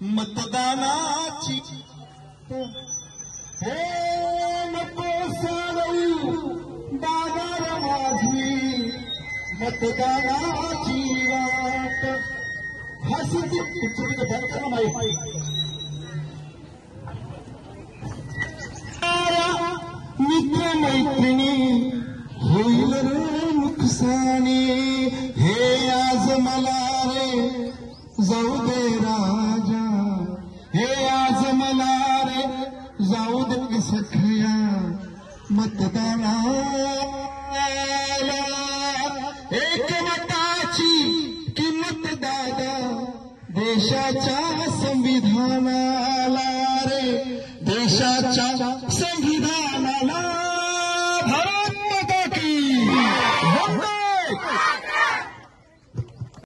मतदानाची हे नको सारवू बाजार माझी मतदानाची वाट हसती तुमचं बंद माहिती मित्र मैत्रिणी होईल रे नुकसानी हे आज मला रे जाऊ दे राजा हे आज मला रे जाऊ दे सखया मतदानाला एकमताची किंमत दादा देशाच्या संविधानाला रे देशाच्या